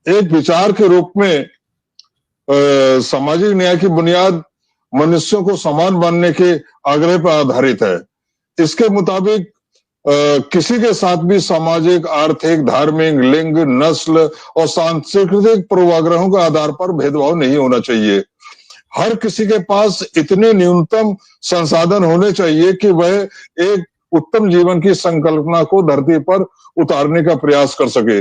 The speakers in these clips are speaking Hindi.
एक विचार के रूप में सामाजिक न्याय की बुनियाद मनुष्यों को समान मानने के आग्रह पर आधारित है। इसके मुताबिक किसी के साथ भी सामाजिक, आर्थिक, धार्मिक, लिंग, नस्ल और सांस्कृतिक पूर्वाग्रहों के आधार पर भेदभाव नहीं होना चाहिए। हर किसी के पास इतने न्यूनतम संसाधन होने चाहिए कि वह एक उत्तम जीवन की संकल्पना को धरती पर उतारने का प्रयास कर सके।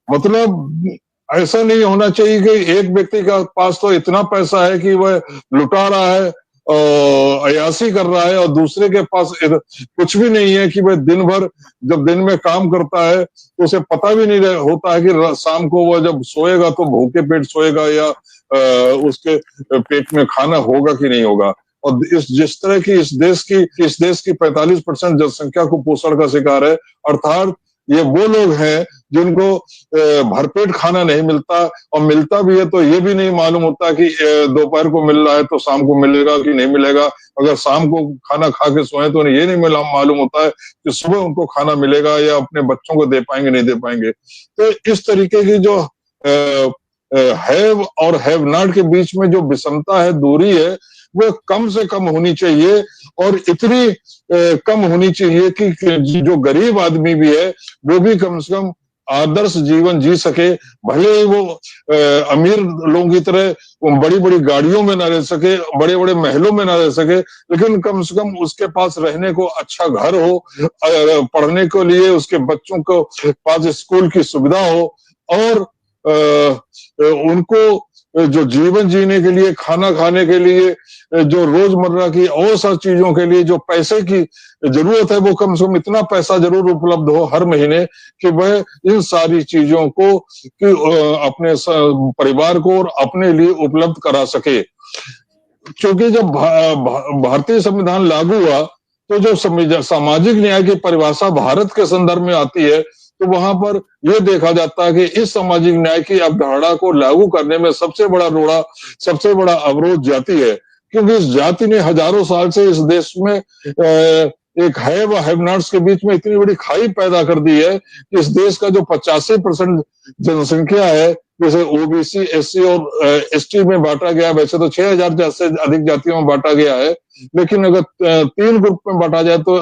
मतलब ऐसा नहीं होना चाहिए कि एक व्यक्ति का पास तो इतना पैसा है कि वह लुटा रहा है, अयासी कर रहा है, और दूसरे के पास कुछ भी नहीं है कि वह दिन भर जब दिन में काम करता है तो उसे पता भी नहीं होता है कि शाम को वह जब सोएगा तो भूखे पेट सोएगा या उसके पेट में खाना होगा कि नहीं होगा। और जिस तरह की इस देश की 45% जनसंख्या को पोषण का शिकार है, अर्थात ये वो लोग हैं जिनको भरपेट खाना नहीं मिलता, और मिलता भी है तो ये भी नहीं मालूम होता कि दोपहर को मिल रहा है तो शाम को मिलेगा कि नहीं मिलेगा। अगर शाम को खाना खा के सोए तो ये नहीं मालूम होता है कि सुबह उनको खाना मिलेगा या अपने बच्चों को दे पाएंगे नहीं दे पाएंगे। तो इस तरीके की जो हैव और हैव नॉट के बीच में जो विषमता है, दूरी है, वो कम से कम होनी चाहिए। और इतनी कम होनी चाहिए कि जो गरीब आदमी भी है वो भी कम से कम आदर्श जीवन जी सके। भले ही वो अमीर लोगों की तरह बड़ी बड़ी गाड़ियों में ना रह सके, बड़े बड़े महलों में ना रह सके, लेकिन कम से कम उसके पास रहने को अच्छा घर हो, पढ़ने के लिए उसके बच्चों को पास स्कूल की सुविधा हो, और उनको जो जीवन जीने के लिए, खाना खाने के लिए, जो रोजमर्रा की और सब चीजों के लिए जो पैसे की जरूरत है, वो कम से कम इतना पैसा जरूर उपलब्ध हो हर महीने कि वह इन सारी चीजों को अपने परिवार को और अपने लिए उपलब्ध करा सके। क्योंकि जब भारतीय संविधान लागू हुआ तो जो सामाजिक न्याय की परिभाषा भारत के संदर्भ में आती है, तो वहां पर यह देखा जाता है कि इस सामाजिक न्याय की अवधारणा को लागू करने में सबसे बड़ा रोड़ा, सबसे बड़ा अवरोध जाति है। क्योंकि इस जाति ने हजारों साल से इस देश में एक हैव और हैव नॉट्स के बीच में इतनी बड़ी खाई पैदा कर दी है कि इस देश का जो 85% जनसंख्या है, जैसे ओबीसी, एससी और एसटी में बांटा गया, वैसे तो 6000 से अधिक जातियों में बांटा गया है, लेकिन अगर 3 ग्रुप में बांटा जाए तो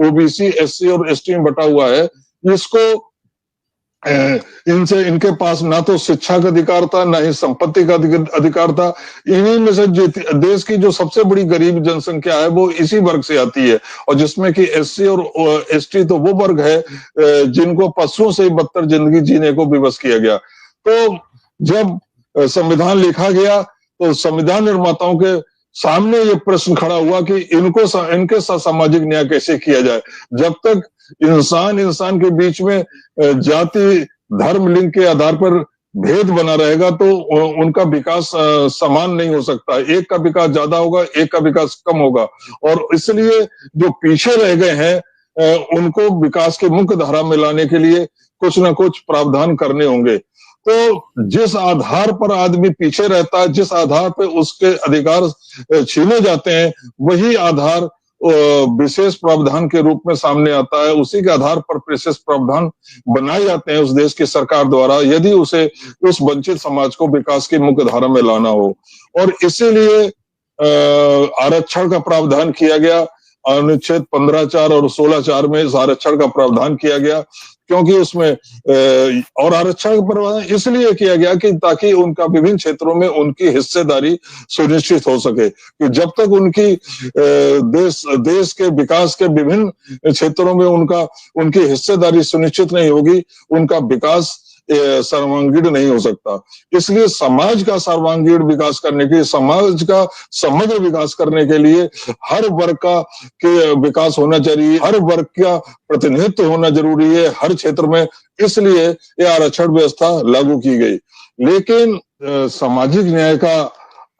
ओबीसी, एससी और एसटी में बटा हुआ है। इसको इनके पास ना तो शिक्षा का अधिकार था, ना ही संपत्ति का अधिकार था। इन्हीं में से देश की जो सबसे बड़ी गरीब जनसंख्या है वो इसी वर्ग से आती है, और जिसमें कि एससी और एसटी तो वो वर्ग है जिनको पशुओं से बदतर जिंदगी जीने को विवश किया गया। तो जब संविधान लिखा गया तो संविधान निर्माताओं के सामने ये प्रश्न खड़ा हुआ कि इनके साथ सामाजिक न्याय कैसे किया जाए। जब तक इंसान के बीच में जाति, धर्म, लिंग के आधार पर भेद बना रहेगा तो उनका विकास समान नहीं हो सकता। एक का विकास ज्यादा होगा, एक का विकास कम होगा, और इसलिए जो पीछे रह गए हैं उनको विकास के मुख्य धारा में लाने के लिए कुछ ना कुछ प्रावधान करने होंगे। तो जिस आधार पर आदमी पीछे रहता है, जिस आधार पर उसके अधिकार छीने जाते हैं, वही आधार विशेष प्रावधान के रूप में सामने आता है। उसी के आधार पर विशेष प्रावधान बनाए जाते हैं उस देश की सरकार द्वारा, यदि उसे उस वंचित समाज को विकास की मुख्य धारा में लाना हो। और इसीलिए आरक्षण का प्रावधान किया गया, अनुच्छेद 15(4) और 16(4) में इस आरक्षण का प्रावधान किया गया, क्योंकि उसमें और आरक्षण का प्रावधान इसलिए किया गया कि ताकि उनका विभिन्न क्षेत्रों में उनकी हिस्सेदारी सुनिश्चित हो सके। कि जब तक उनकी देश के विकास के विभिन्न क्षेत्रों में उनकी हिस्सेदारी सुनिश्चित नहीं होगी, उनका विकास सर्वांगीण नहीं हो सकता। इसलिए समाज का सर्वांगीण विकास करने के लिए, समाज का समग्र विकास करने के लिए हर वर्ग का के विकास होना चाहिए, हर वर्ग का प्रतिनिधित्व होना जरूरी है हर क्षेत्र में। इसलिए यह आरक्षण व्यवस्था लागू की गई। लेकिन सामाजिक न्याय का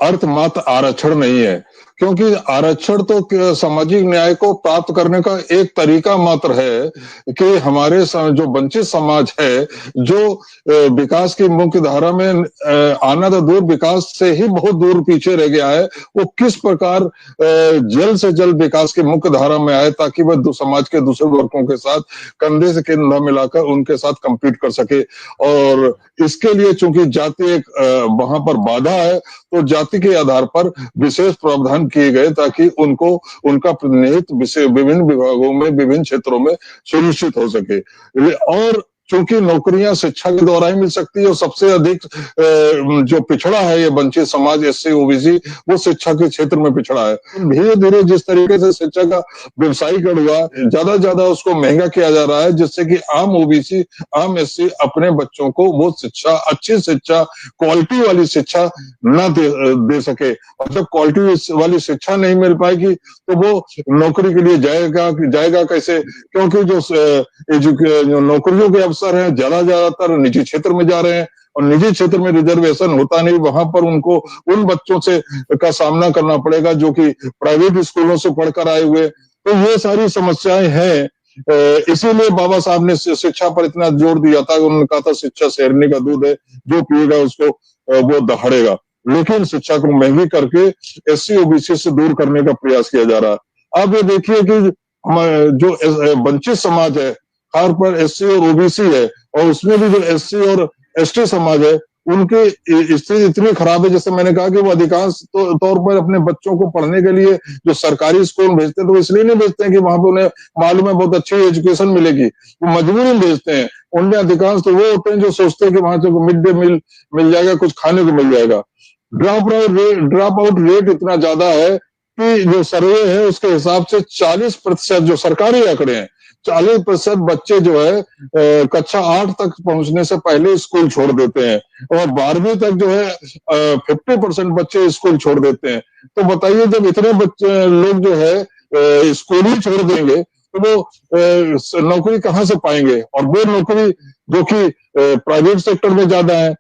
अर्थ मात्र आरक्षण नहीं है, क्योंकि आरक्षण तो सामाजिक न्याय को प्राप्त करने का एक तरीका मात्र है कि हमारे जो वंचित समाज है, जो विकास की मुख्य धारा में आना तो दूर, विकास से ही बहुत दूर पीछे रह गया है, वो किस प्रकार जल्द से जल्द विकास की मुख्य धारा में आए, ताकि वह समाज के दूसरे वर्गों के साथ कंधे से कंधा मिलाकर उनके साथ compete कर सके। और इसके लिए चूंकि जाति एक वहां पर बाधा है, तो जाति के आधार पर विशेष प्रावधान किए गए ताकि उनको उनका प्रतिनिधित्व विभिन्न विभागों में, विभिन्न क्षेत्रों में सुनिश्चित हो सके। और चूंकि नौकरियां शिक्षा के द्वारा ही मिल सकती है, और सबसे अधिक जो पिछड़ा है ये वंचित समाज, एससी ओबीसी, वो शिक्षा के क्षेत्र में पिछड़ा है। धीरे धीरे जिस तरीके से शिक्षा का व्यवसायीकरण हुआ, ज्यादा उसको महंगा किया जा रहा है, जिससे कि आम ओबीसी, आम एससी अपने बच्चों को वो शिक्षा, अच्छी शिक्षा, क्वालिटी वाली शिक्षा न दे सके। और जब क्वालिटी वाली शिक्षा नहीं मिल पाएगी तो वो नौकरी के लिए जाएगा कैसे? क्योंकि जो नौकरियों के अवसर हैं ज्यादातर निजी क्षेत्र में जा रहे हैं, और निजी क्षेत्र में रिजर्वेशन होता नहीं, वहां पर उनको उन बच्चों से का सामना करना पड़ेगा जो कि प्राइवेट स्कूलों से पढ़कर आए हुए। तो ये सारी समस्याएं हैं। इसीलिए बाबा साहब ने शिक्षा पर इतना जोर दिया था। उन्होंने कहा था शिक्षा शेरनी का दूध है, जो पिएगा उसको वो दहाड़ेगा। लेकिन शिक्षा को महंगी करके एससी ओबीसी से दूर करने का प्रयास किया जा रहा है। अब ये देखिए कि जो वंचित समाज है, खास पर एससी और ओबीसी है, और उसमें भी जो एससी और एसटी समाज है, उनकी स्थिति इतनी खराब है, जैसे मैंने कहा कि वो अधिकांश तौर पर अपने बच्चों को पढ़ने के लिए जो सरकारी स्कूल भेजते हैं, तो इसलिए नहीं भेजते हैं कि वहां पर उन्हें मालूम है बहुत अच्छी एजुकेशन मिलेगी, वो मजबूरी में भेजते हैं। उनमें अधिकांश तो वो होते हैं जो सोचते हैं कि वहां से मिड डे मील मिल जाएगा, कुछ खाने को मिल जाएगा। ड्रॉप आउट रेट इतना ज्यादा है कि जो सर्वे है उसके हिसाब से 40%, जो सरकारी आंकड़े हैं, 40% बच्चे जो है कक्षा 8 तक पहुंचने से पहले स्कूल छोड़ देते हैं, और 12वीं तक जो है 50% बच्चे स्कूल छोड़ देते हैं। तो बताइए, जब इतने बच्चे लोग जो है स्कूल ही छोड़ देंगे तो वो नौकरी कहाँ से पाएंगे? और वो नौकरी जो कि प्राइवेट सेक्टर में ज्यादा है।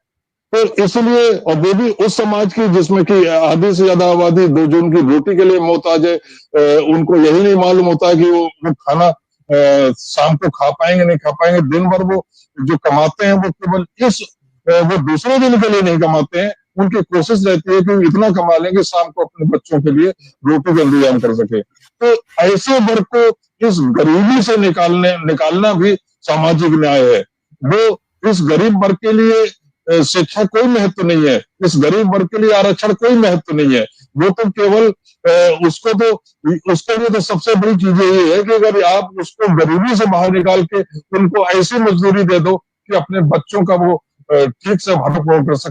तो इसलिए, और वो भी उस समाज की जिसमें कि आधी से ज्यादा आबादी 2 जून की रोटी के लिए मोहताज है। उनको यही नहीं मालूम होता है कि वो खाना शाम को खा पाएंगे नहीं खा पाएंगे। दिन भर वो जो कमाते हैं वो केवल वो दूसरे दिन के लिए नहीं कमाते हैं, उनकी कोशिश रहती है कि इतना कमा लें कि शाम को अपने बच्चों के लिए रोटी का इंतजाम कर सके। तो ऐसे वर्ग को इस गरीबी से निकालना भी सामाजिक न्याय है। वो इस गरीब वर्ग के लिए शिक्षा कोई महत्व नहीं है, इस गरीब वर्ग के लिए आरक्षण कोई महत्व नहीं है। वो तो केवल उसके लिए तो सबसे बड़ी चीज यही है कि अगर आप उसको गरीबी से बाहर निकाल के उनको ऐसी मजदूरी दे दो कि अपने बच्चों का वो ठीक से भरण पोषण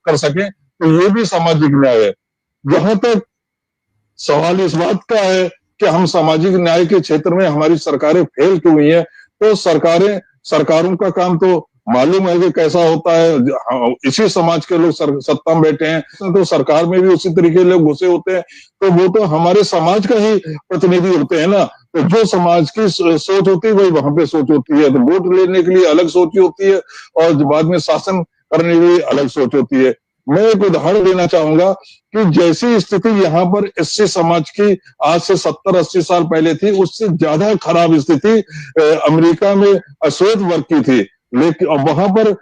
कर सके, तो ये भी सामाजिक न्याय है। जहां तक सवाल इस बात का है कि हम सामाजिक न्याय के क्षेत्र में हमारी सरकारें फेल क्यों हुई है, तो सरकारों का काम तो मालूम है कि कैसा होता है। इसी समाज के लोग सत्ता में बैठे हैं, तो सरकार में भी उसी तरीके के लोग घुसे होते हैं, तो वो तो हमारे समाज का ही प्रतिनिधि होते हैं ना। तो जो समाज की सोच होती है वही वहां पे सोच होती है। तो वोट लेने के लिए अलग सोच होती है, और बाद में शासन करने के लिए अलग सोच होती है। मैं एक उदाहरण देना चाहूंगा कि जैसी स्थिति यहाँ पर एससी समाज की आज से 70-80 साल पहले थी, उससे ज्यादा खराब स्थिति अमेरिका में अश्वेत वर्ग की थी। लेकिन वहां पर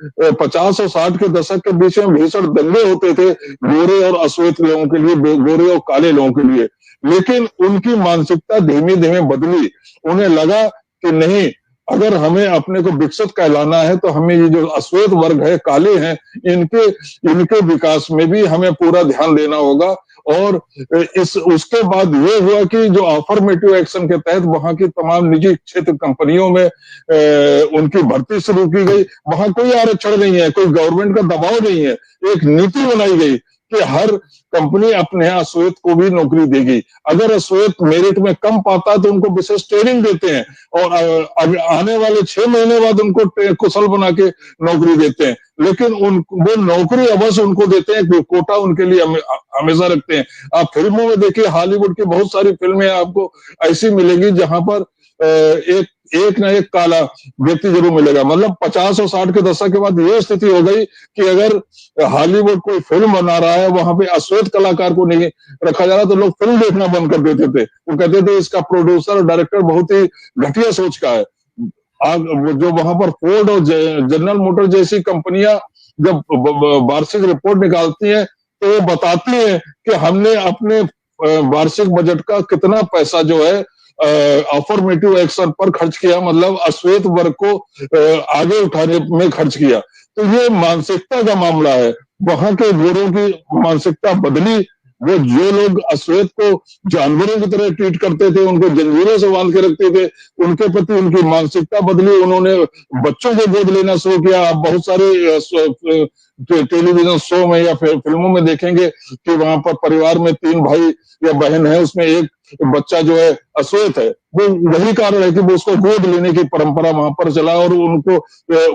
50 और 60 के दशक के बीच में भीषण दंगे होते थे गोरे और अश्वेत लोगों के लिए, गोरे और काले लोगों के लिए। लेकिन उनकी मानसिकता धीमे धीमे बदली। उन्हें लगा कि नहीं, अगर हमें अपने को विकसित कहलाना है तो हमें ये जो अश्वेत वर्ग है, काले हैं, इनके विकास में भी हमें पूरा ध्यान देना होगा। और उसके बाद ये हुआ कि जो अफर्मेटिव एक्शन के तहत वहां की तमाम निजी क्षेत्र कंपनियों में उनकी भर्ती शुरू की गई। वहां कोई आरक्षण नहीं है, कोई गवर्नमेंट का दबाव नहीं है। एक नीति बनाई गई कि हर कंपनी अपने यहाँ अश्वेत को भी नौकरी देगी। अगर अश्वेत मेरिट में कम पाता है तो उनको विशेष ट्रेनिंग देते हैं, और आने वाले 6 महीने बाद उनको कुशल बना के नौकरी देते हैं। लेकिन वो नौकरी अवश्य उनको देते हैं, कोटा उनके लिए हमेशा रखते हैं। आप फिल्मों में देखिए, हॉलीवुड की बहुत सारी फिल्में आपको ऐसी मिलेंगी जहां पर एक ना एक काला व्यक्ति जरूर मिलेगा। मतलब 50 और 60 के दशक के बाद ये स्थिति हो गई कि अगर हॉलीवुड कोई फिल्म बना रहा है, वहां पे अश्वेत कलाकार को नहीं रखा जा रहा, तो लोग फिल्म देखना बंद कर देते थे। वो कहते थे इसका प्रोड्यूसर और डायरेक्टर बहुत ही घटिया सोच का है। जो वहां पर फोर्ड और जनरल मोटर जैसी कंपनियां जब वार्षिक रिपोर्ट निकालती हैं, तो वो बताती हैं कि हमने अपने वार्षिक बजट का कितना पैसा जो है अफर्मेटिव एक्शन पर खर्च किया, मतलब अश्वेत वर्ग को आगे उठाने में खर्च किया। तो ये मानसिकता का मामला है। वहां के गोरों की मानसिकता बदली। वो जो लोग अश्वेत को जानवरों की तरह ट्रीट करते थे, उनको जंजीरों से बांध के रखते थे, उनके प्रति उनकी मानसिकता बदली। उन्होंने बच्चों को गोद लेना शुरू किया। आप बहुत सारे टेलीविजन शो में या फिर फिल्मों में देखेंगे कि वहां पर परिवार में 3 भाई या बहन है, उसमें एक बच्चा जो है अश्वेत है। वो वही कारण है कि वो उसको गोद लेने की परंपरा वहां पर चला, और उनको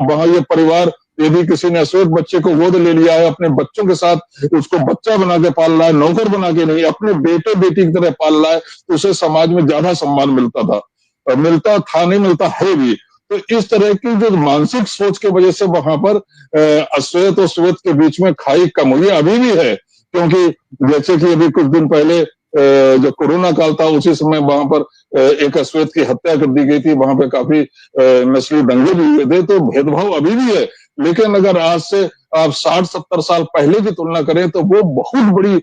वहां ये परिवार, यदि किसी ने अश्वेत बच्चे को गोद ले लिया है, अपने बच्चों के साथ उसको बच्चा बना के पाल रहा है, नौकर बना के नहीं, अपने बेटे बेटी की तरह पाल रहा है, तो उसे समाज में ज्यादा सम्मान मिलता था, मिलता था, नहीं मिलता है भी। तो इस तरह की जो मानसिक सोच की वजह से वहां पर अश्वेत और श्वेत के बीच में खाई कम हुई, अभी भी है। क्योंकि जैसे कि अभी कुछ दिन पहले जो कोरोना काल था, उसी समय वहां पर एक अश्वेत की हत्या कर दी गई थी। वहां पे काफी नस्ली दंगे भी हुए थे। तो भेदभाव अभी भी है, लेकिन अगर आज से आप 60-70 साल पहले की तुलना करें, तो वो बहुत बड़ी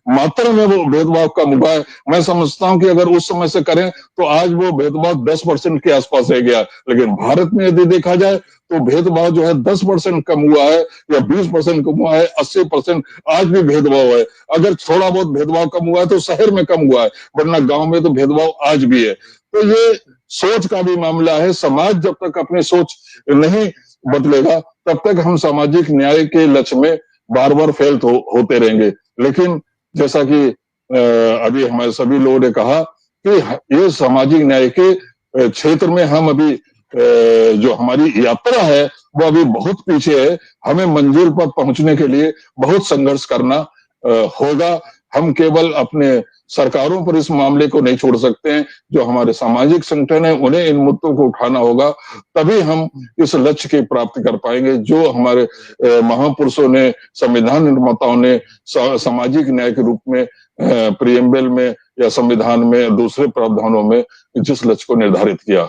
मात्रा में वो भेदभाव कम हुआ है। मैं समझता हूं कि अगर उस समय से करें, तो आज वो भेदभाव 10% के आसपास रह गया। लेकिन भारत में यदि देखा जाए, तो भेदभाव जो है 10% कम हुआ है, या 20% कम हुआ है, 80% आज भी भेदभाव है। अगर थोड़ा बहुत भेदभाव कम हुआ है, तो शहर में कम हुआ है, वरना गांव में तो भेदभाव आज भी है। तो ये सोच का भी मामला है। समाज जब तक अपनी सोच नहीं बदलेगा, तब तक हम सामाजिक न्याय के लक्ष्य में बार बार फेल होते रहेंगे। लेकिन जैसा कि अभी हमारे सभी लोगों ने कहा कि ये सामाजिक न्याय के क्षेत्र में हम अभी जो हमारी यात्रा है, वो अभी बहुत पीछे है। हमें मंजिल पर पहुंचने के लिए बहुत संघर्ष करना होगा। हम केवल अपने सरकारों पर इस मामले को नहीं छोड़ सकते हैं। जो हमारे सामाजिक संगठन है, उन्हें इन मुद्दों को उठाना होगा, तभी हम इस लक्ष्य की प्राप्ति कर पाएंगे जो हमारे महापुरुषों ने, संविधान निर्माताओं ने सामाजिक न्याय के रूप में प्रियम्बल में या संविधान में दूसरे प्रावधानों में जिस लक्ष्य को निर्धारित किया।